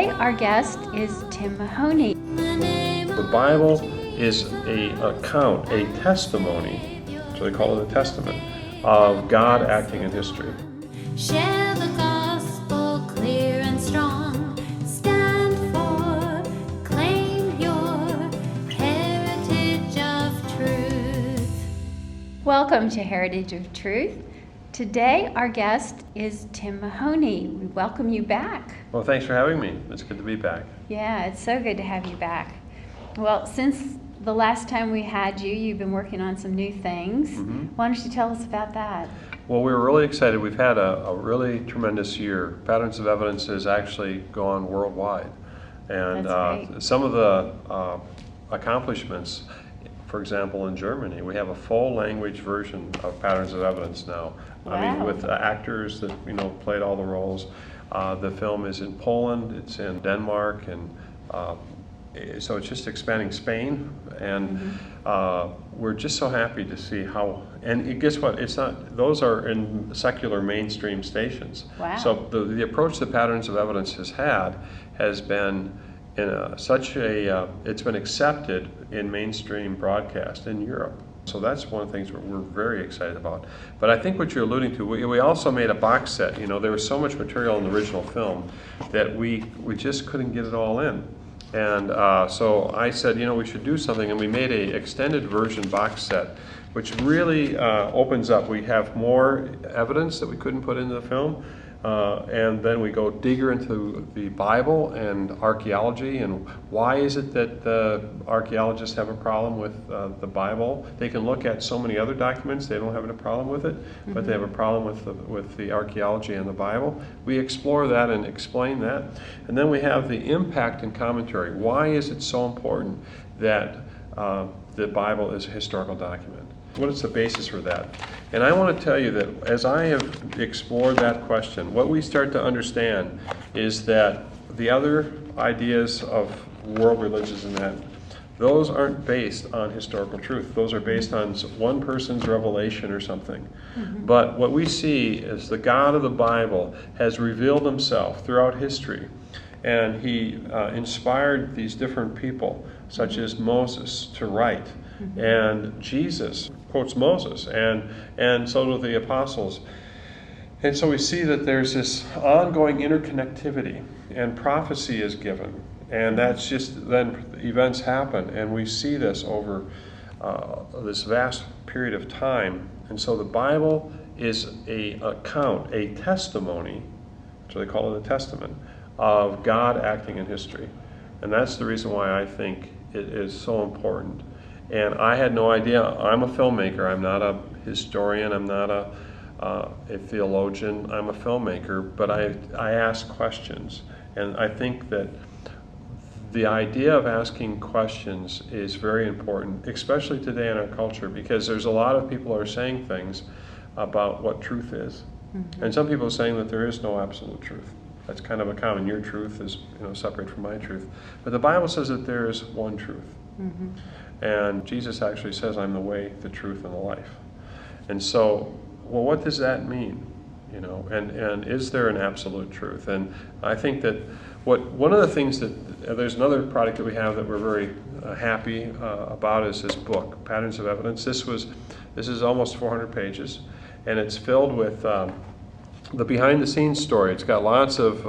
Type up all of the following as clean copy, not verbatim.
Today, our guest is Tim Mahoney. The Bible is an account, a testimony, so they call it a testament, of God acting in history. Share the gospel clear and strong. Stand for, claim your heritage of truth. Welcome to Heritage of Truth. Today, our guest is Tim Mahoney. We welcome you back. Well, thanks for having me. It's good to be back. Yeah, it's so good to have you back. Well, since the last time we had you, you've been working on some new things. Mm-hmm. Why don't you tell us about that? Well, we're really excited. We've had a really tremendous year. Patterns of Evidence has actually gone worldwide. And That's great. some of the accomplishments, for example, in Germany, we have a full language version of Patterns of Evidence now. Wow. I mean, with actors that played all the roles. The film is in Poland, it's in Denmark, and so it's just expanding Spain. And we're just so happy to see how. And guess what? It's not; those are in secular mainstream stations. Wow. So the approach that Patterns of Evidence has had has been in it's been accepted in mainstream broadcast in Europe. So that's one of the things we're very excited about. But I think what you're alluding to, we also made a box set. There was so much material in the original film that we just couldn't get it all in. And so I said, we should do something, and we made a extended version box set, which really opens up. We have more evidence that we couldn't put into the film. And then we go deeper into the Bible and archaeology, and why is it that the archaeologists have a problem with the Bible? They can look at so many other documents, they don't have a problem with it, but they have a problem with the archaeology and the Bible. We explore that and explain that. And then we have the impact and commentary. Why is it so important that the Bible is a historical document? What is the basis for that? And I want to tell you that as I have explored that question, what we start to understand is that the other ideas of world religions and that, those aren't based on historical truth. Those are based on one person's revelation or something. But what we see is the God of the Bible has revealed himself throughout history. And he inspired these different people, such as Moses, to write. And Jesus quotes Moses, and so do the apostles. And so we see that there's this ongoing interconnectivity, and prophecy is given. And that's just, then events happen, and we see this over this vast period of time. And so the Bible is an account, a testimony, so they call it a testament, of God acting in history. And that's the reason why I think it is so important. And I had no idea. I'm a filmmaker. I'm not a historian. I'm not a theologian. I'm a filmmaker. But I ask questions. And I think that the idea of asking questions is very important, especially today in our culture, because there's a lot of people who are saying things about what truth is. And some people are saying that there is no absolute truth. That's kind of a common. Your truth is separate from my truth. But the Bible says that there is one truth. And Jesus actually says, I'm the way, the truth, and the life. And so, well, what does that mean? And is there an absolute truth? And I think that one of the things that, there's another product that we have that we're very happy about is this book, Patterns of Evidence. This is almost 400 pages, and it's filled with the behind-the-scenes story. It's got lots of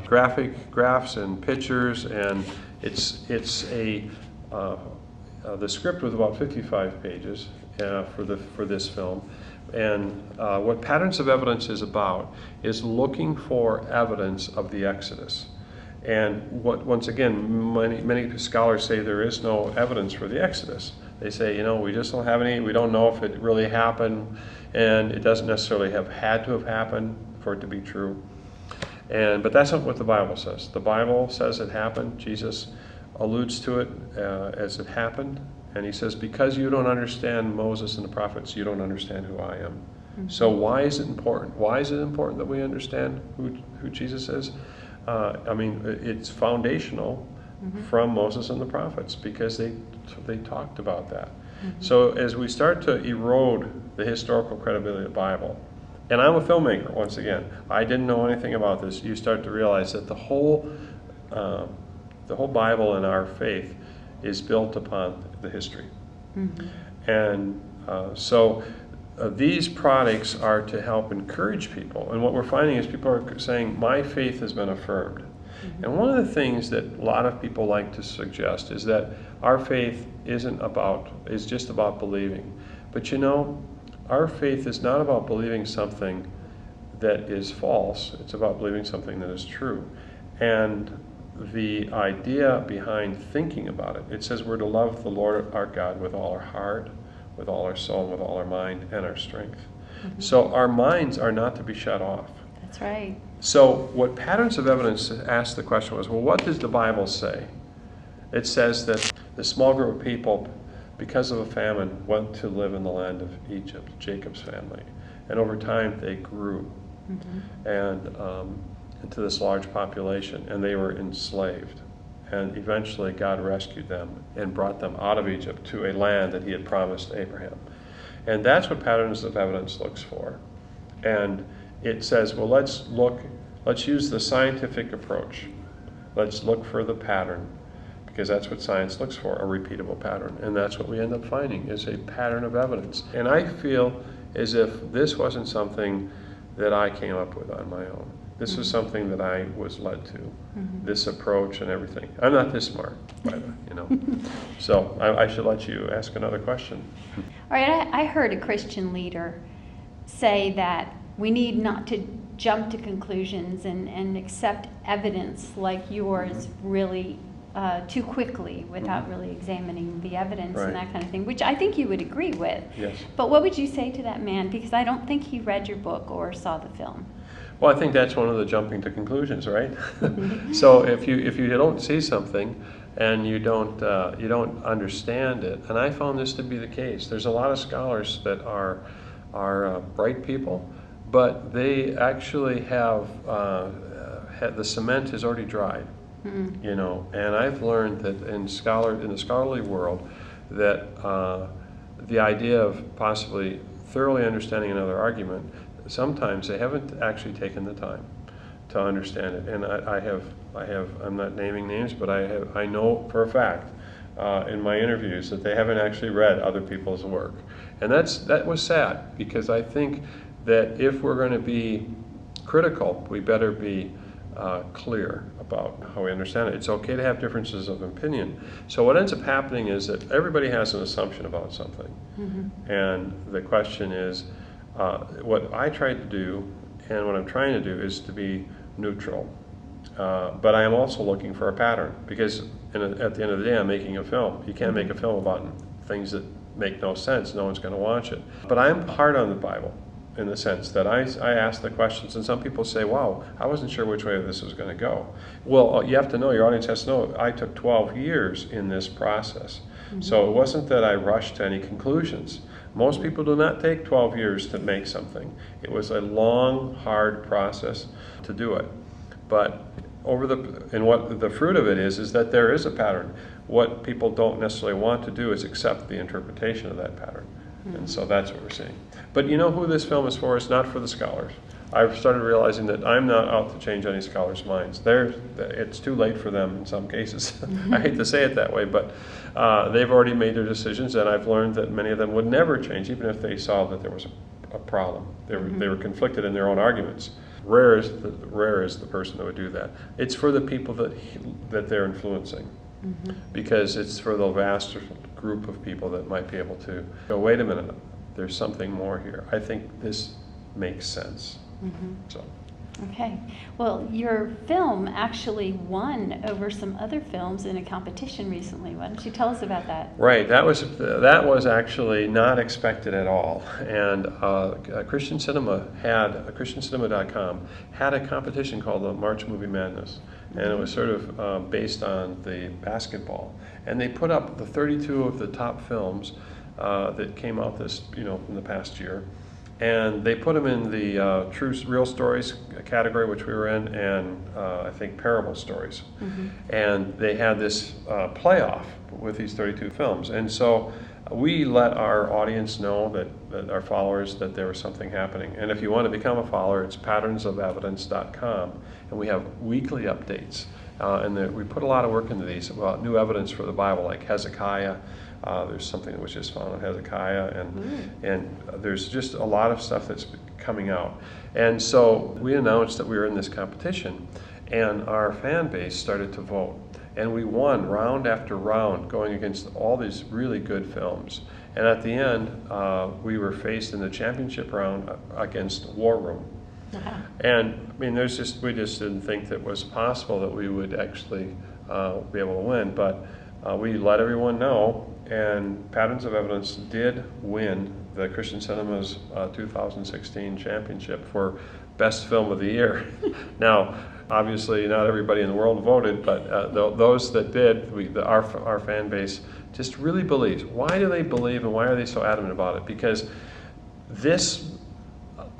graphs and pictures, and it's the script was about 55 pages for this film. And what Patterns of Evidence is about is looking for evidence of the Exodus. And once again, many scholars say there is no evidence for the Exodus. They say, we just don't have any. We don't know if it really happened, and it doesn't necessarily have had to have happened for it to be true. But that's not what the Bible says. The Bible says it happened. Jesus alludes to it as it happened. And he says, because you don't understand Moses and the prophets, you don't understand who I am. So why is it important? Why is it important that we understand who Jesus is? It's foundational from Moses and the prophets, because they talked about that. So as we start to erode the historical credibility of the Bible, And I'm a filmmaker, once again. I didn't know anything about this. You start to realize that the whole Bible and our faith is built upon the history. And so these products are to help encourage people. And what we're finding is people are saying, my faith has been affirmed. And one of the things that a lot of people like to suggest is that our faith is just about believing. But you know, our faith is not about believing something that is false. It's about believing something that is true. And the idea behind thinking about it, it says we're to love the Lord our God with all our heart, with all our soul, with all our mind, and our strength. So our minds are not to be shut off. That's right. So what Patterns of Evidence asked the question was, well, what does the Bible say? It says that the small group of people, because of a famine, went to live in the land of Egypt, Jacob's family. And over time they grew and into this large population, and they were enslaved. And eventually God rescued them and brought them out of Egypt to a land that he had promised Abraham. And that's what Patterns of Evidence looks for. And it says, well, let's use the scientific approach. Let's look for the pattern, because that's what science looks for, a repeatable pattern. And that's what we end up finding, is a pattern of evidence. And I feel as if this wasn't something that I came up with on my own. This was something that I was led to, this approach and everything. I'm not this smart, by the way, you know. So I should let you ask another question. All right, I heard a Christian leader say that we need not to jump to conclusions and accept evidence like yours really too quickly without really examining the evidence and that kind of thing, which I think you would agree with. Yes. But what would you say to that man? Because I don't think he read your book or saw the film. Well, I think that's one of the jumping to conclusions, right? So if you don't see something and you don't understand it, and I found this to be the case. There's a lot of scholars that are bright people, but they actually have the cement is already dried, you know. And I've learned that in the scholarly world that the idea of possibly thoroughly understanding another argument, sometimes they haven't actually taken the time to understand it. And I'm not naming names, but I know for a fact in my interviews that they haven't actually read other people's work. And that was sad, because I think that if we're going to be critical, we better be clear about how we understand it. It's okay to have differences of opinion. So what ends up happening is that everybody has an assumption about something. And the question is, what I try to do, and what I'm trying to do, is to be neutral. But I am also looking for a pattern, because at the end of the day, I'm making a film. You can't make a film about things that make no sense. No one's going to watch it. But I'm hard on the Bible, in the sense that I ask the questions, and some people say, wow, I wasn't sure which way this was going to go. Well, you have to know, your audience has to know, I took 12 years in this process. So it wasn't that I rushed to any conclusions. Most people do not take 12 years to make something. It was a long, hard process to do it. But what the fruit of it is that there is a pattern. What people don't necessarily want to do is accept the interpretation of that pattern. And so that's what we're seeing. But you know who this film is for? It's not for the scholars. I've started realizing that I'm not out to change any scholars' minds. It's too late for them in some cases. I hate to say it that way, but they've already made their decisions, and I've learned that many of them would never change, even if they saw that there was a problem. They were conflicted in their own arguments. Rare is the person that would do that. It's for the people that they're influencing, because it's for the vast group of people that might be able to go, wait a minute, there's something more here. I think this makes sense. So. Okay. Well, your film actually won over some other films in a competition recently. Why don't you tell us about that? Right. That was actually not expected at all. And ChristianCinema.com had a competition called the March Movie Madness, and it was sort of based on the basketball. And they put up the 32 of the top films that came out in the past year. And they put them in the true real stories category, which we were in, and I think parable stories. And they had this playoff with these 32 films. And so we let our audience know, that our followers, that there was something happening. And if you want to become a follower, it's patternsofevidence.com. And we have weekly updates. And we put a lot of work into these about new evidence for the Bible, like Hezekiah. There's something that was just found on Hezekiah, and there's just a lot of stuff that's coming out. And so we announced that we were in this competition, and our fan base started to vote. And we won round after round, going against all these really good films. And at the end, we were faced in the championship round against War Room. And I mean, we just didn't think that it was possible that we would actually be able to win, but we let everyone know, and Patterns of Evidence did win the Christian Cinema's 2016 championship for Best Film of the Year. Now, obviously, not everybody in the world voted, but those that did, our fan base just really believes. Why do they believe, and why are they so adamant about it? Because this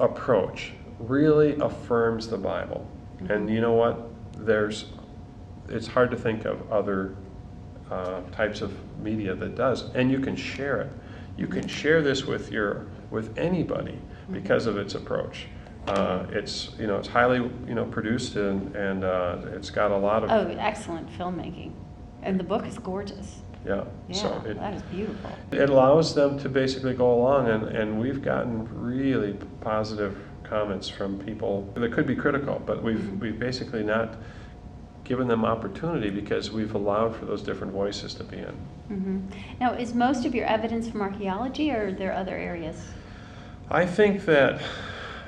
approach really affirms the Bible. And you know what? It's hard to think of other types of media that does, and you can share it. You can share this with anybody because of its approach. It's highly produced, and it's got a lot of excellent filmmaking, and the book is gorgeous. Yeah, so that is beautiful. It allows them to basically go along, and we've gotten really positive comments from people that could be critical, but we've basically not given them opportunity because we've allowed for those different voices to be in. Now, is most of your evidence from archaeology, or are there other areas? I think that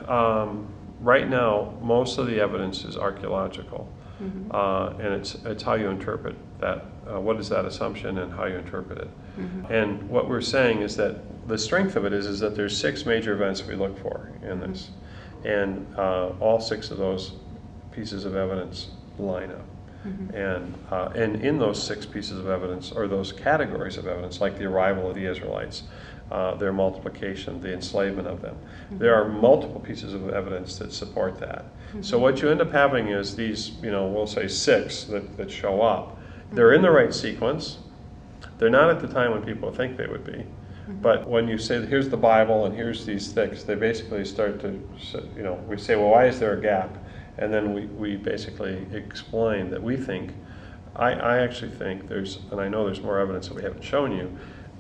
right now most of the evidence is archaeological, and it's how you interpret that. What is that assumption, and how you interpret it? And what we're saying is that the strength of it is that there's 6 major events we look for in this, and all 6 of those pieces of evidence line up. And in those 6 pieces of evidence, or those categories of evidence, like the arrival of the Israelites, their multiplication, the enslavement of them, there are multiple pieces of evidence that support that. So what you end up having is these, we'll say 6 that show up. They're in the right sequence. They're not at the time when people think they would be. But when you say, here's the Bible and here's these 6, they basically start to, we say, well, why is there a gap? And then we basically explain that we think, I actually think and I know there's more evidence that we haven't shown you,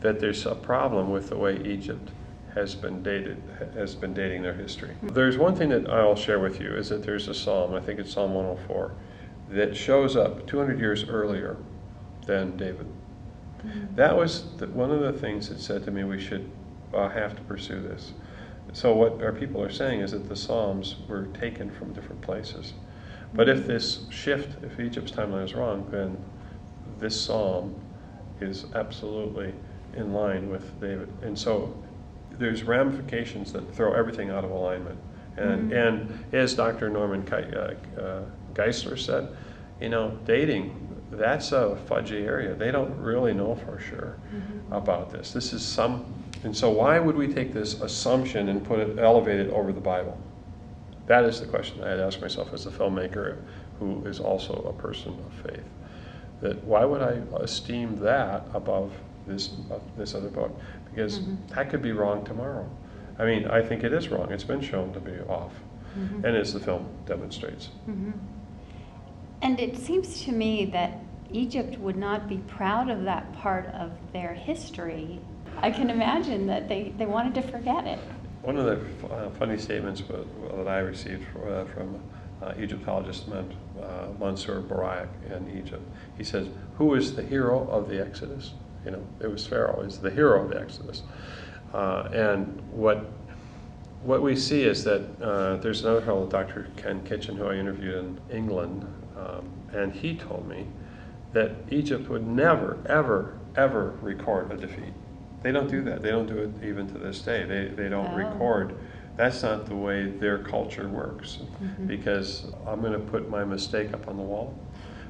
that there's a problem with the way Egypt has been dating their history. There's one thing that I'll share with you, is that there's a psalm, I think it's Psalm 104, that shows up 200 years earlier than David. That was one of the things that said to me we should have to pursue this. So what our people are saying is that the Psalms were taken from different places. But if this shift, if Egypt's timeline is wrong, then this Psalm is absolutely in line with David. And so there's ramifications that throw everything out of alignment. And as Dr. Norman Geisler said, dating, that's a fudgy area. They don't really know for sure about this. This is and so why would we take this assumption and elevate it over the Bible? That is the question I had asked myself as a filmmaker who is also a person of faith. That why would I esteem that above this other book? Because that could be wrong tomorrow. I mean, I think it is wrong. It's been shown to be off, and as the film demonstrates. And it seems to me that Egypt would not be proud of that part of their history. I can imagine that they wanted to forget it. One of the funny statements that I received from Egyptologist Mansour Barak in Egypt, he says, who is the hero of the Exodus? It was Pharaoh is the hero of the Exodus. And what we see is that there's another fellow, Dr. Ken Kitchen, who I interviewed in England, and he told me that Egypt would never, ever, ever record a defeat. They don't do that. They don't do it even to this day. They don't record. That's not the way their culture works, because I'm going to put my mistake up on the wall.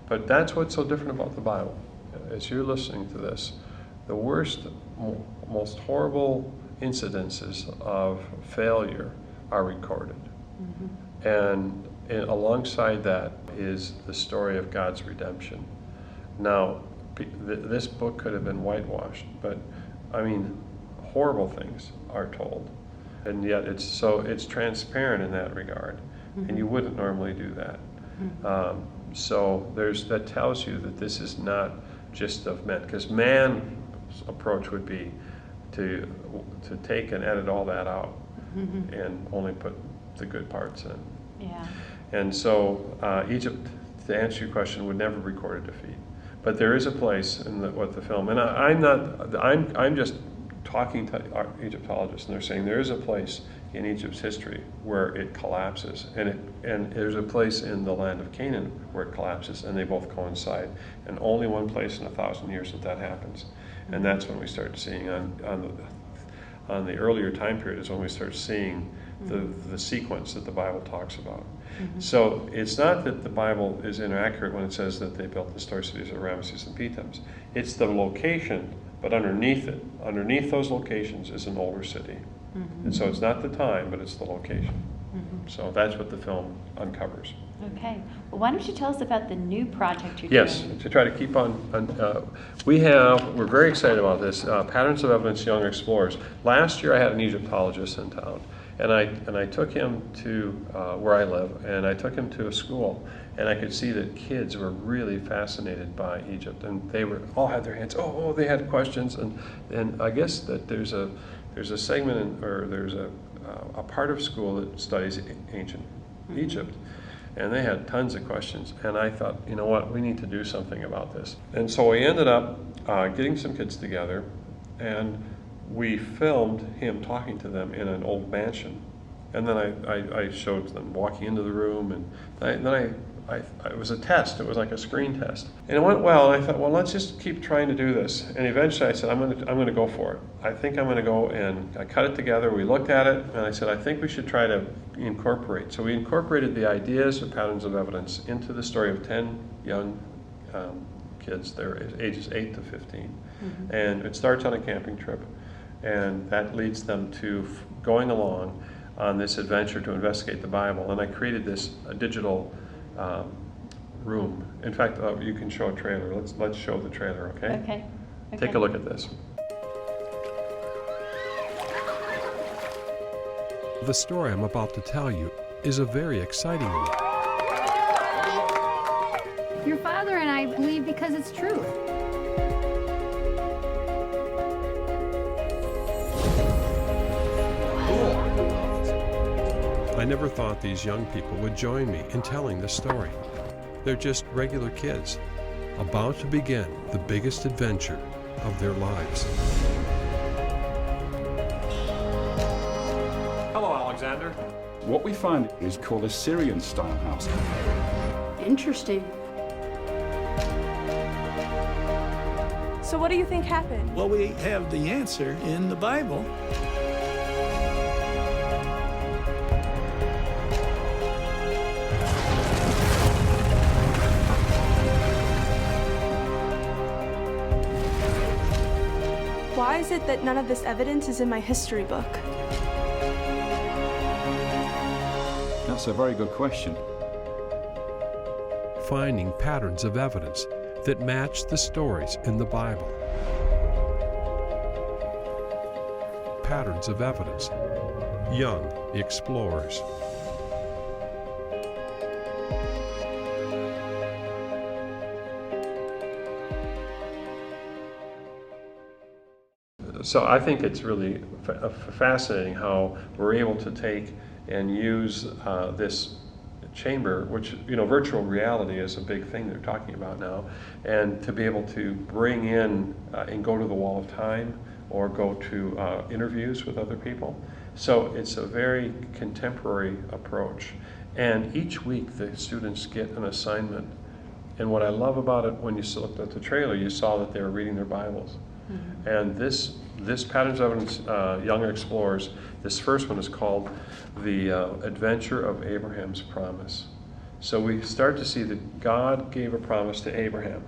But that's what's so different about the Bible. As you're listening to this, the worst, most horrible incidences of failure are recorded. And alongside that is the story of God's redemption. Now, this book could have been whitewashed, but I mean, horrible things are told. And yet it's transparent in that regard. And you wouldn't normally do that. So that tells you that this is not just of men, because man's approach would be to take and edit all that out and only put the good parts in. Yeah. And so Egypt, to answer your question, would never record a defeat. But there is a place in what the film, and I'm just talking to Egyptologists, and they're saying there is a place in Egypt's history where it collapses, and there's a place in the land of Canaan where it collapses, and they both coincide, and only one place in 1,000 years that happens, and that's when we start seeing on the earlier time period is when we start seeing the sequence that the Bible talks about. So it's not that the Bible is inaccurate when it says that they built the store cities of Ramesses and Pithams. It's the location, but underneath those locations is an older city. And so it's not the time, but it's the location. So that's what the film uncovers. Okay. Well, why don't you tell us about the new project you're Yes, doing? to try to keep on we're very excited about this, Patterns of Evidence Young Explorers. Last year I had an Egyptologist in town, and I took him to where I live, and I took him to a school, and I could see that kids were really fascinated by Egypt, and they all had their hands, they had questions, and I guess that there's a segment there's a part of school that studies ancient Egypt. And they had tons of questions. And I thought, you know what, we need to do something about this. And so we ended up getting some kids together, and we filmed him talking to them in an old mansion. And then I showed them walking into the room, and then it was a test. It was like a screen test. And it went well, and I thought, well, let's just keep trying to do this. And eventually I said, I'm going to go for it. I think I'm going to go, and I cut it together. We looked at it, and I said, I think we should try to incorporate. So we incorporated the ideas of Patterns of Evidence into the story of 10 young kids. They're ages 8 to 15. And it starts on a camping trip, and that leads them to going along on this adventure to investigate the Bible. And I created this digital room. In fact, you can show a trailer. Let's show the trailer, okay? Okay. Take a look at this. The story I'm about to tell you is a very exciting one. Your father and I believe because it's true. I never thought these young people would join me in telling this story. They're just regular kids, about to begin the biggest adventure of their lives. Hello, Alexander. What we find is called a Syrian-style house. Interesting. So what do you think happened? Well, we have the answer in the Bible. Why is it that none of this evidence is in my history book? That's a very good question. Finding patterns of evidence that match the stories in the Bible. Patterns of Evidence. Young Explorers. So I think it's really fascinating how we're able to take and use this chamber, which, virtual reality is a big thing they're talking about now, and to be able to bring in and go to the wall of time or go to interviews with other people. So it's a very contemporary approach. And each week the students get an assignment. And what I love about it, when you looked at the trailer, you saw that they were reading their Bibles. And this Patterns of Evidence Young Explorers, this first one is called The Adventure of Abraham's Promise. So we start to see that God gave a promise to Abraham.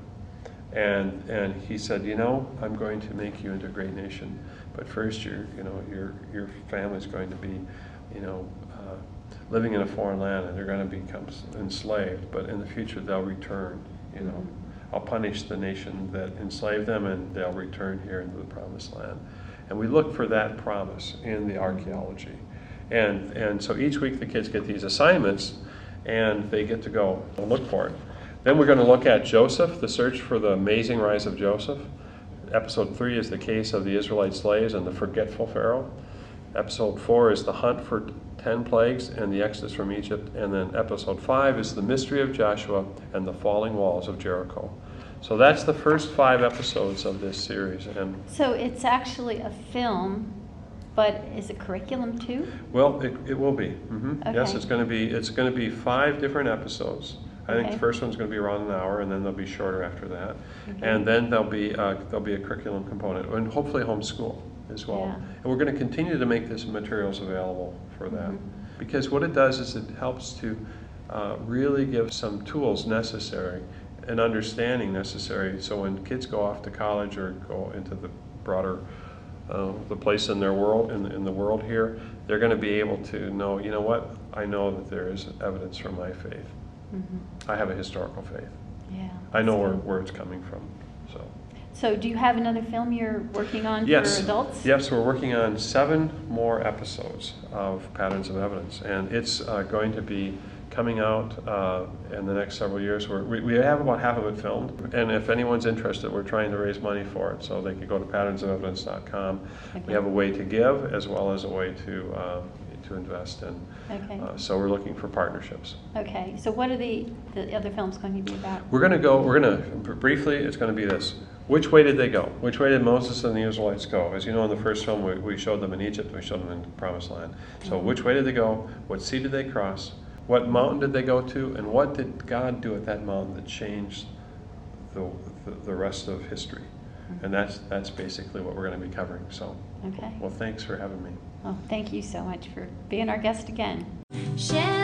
And he said, you know, I'm going to make you into a great nation, but first your family's going to be, living in a foreign land, and they're going to become enslaved, but in the future they'll return, I'll punish the nation that enslaved them, and they'll return here into the promised land. And we look for that promise in the archaeology. And so each week the kids get these assignments, and they get to go and look for it. Then we're going to look at Joseph, the search for the amazing rise of Joseph. Episode 3 is the case of the Israelite slaves and the forgetful Pharaoh. Episode 4 is the hunt for 10 plagues and the exodus from Egypt. And then episode 5 is the mystery of Joshua and the falling walls of Jericho. So that's the first 5 episodes of this series. And So it's actually a film, but is it curriculum too? well, it will be. Okay. Yes, it's going to be 5 different episodes. I think Okay. the first one's going to be around an hour, and then they'll be shorter after that. Okay. And then there'll be a curriculum component, and hopefully homeschool as well. Yeah. And we're going to continue to make this materials available for that. Mhm. Because what it does is it helps to really give some tools necessary and understanding necessary, so when kids go off to college or go into the broader the place in their world, in the world here, they're going to be able to know, you know what, I know that there is evidence for my faith. I have a historical faith. Yeah. I know that's good. where it's coming from. So do you have another film you're working on Yes. for adults? Yes, we're working on 7 more episodes of Patterns of Evidence, and it's going to be coming out in the next several years. We have about half of it filmed, and if anyone's interested, we're trying to raise money for it, so they can go to patternsofevidence.com. Okay. We have a way to give as well as a way to invest in. Okay. So we're looking for partnerships. Okay. So what are the other films going to be about? We're going to, briefly, it's going to be this. Which way did they go? Which way did Moses and the Israelites go? As you know, in the first film, we showed them in Egypt, we showed them in the Promised Land. So which way did they go? What sea did they cross? What mountain did they go to? And what did God do at that mountain that changed the rest of history? And that's basically what we're going to be covering. So, Okay. well, thanks for having me. Well, thank you so much for being our guest again. Share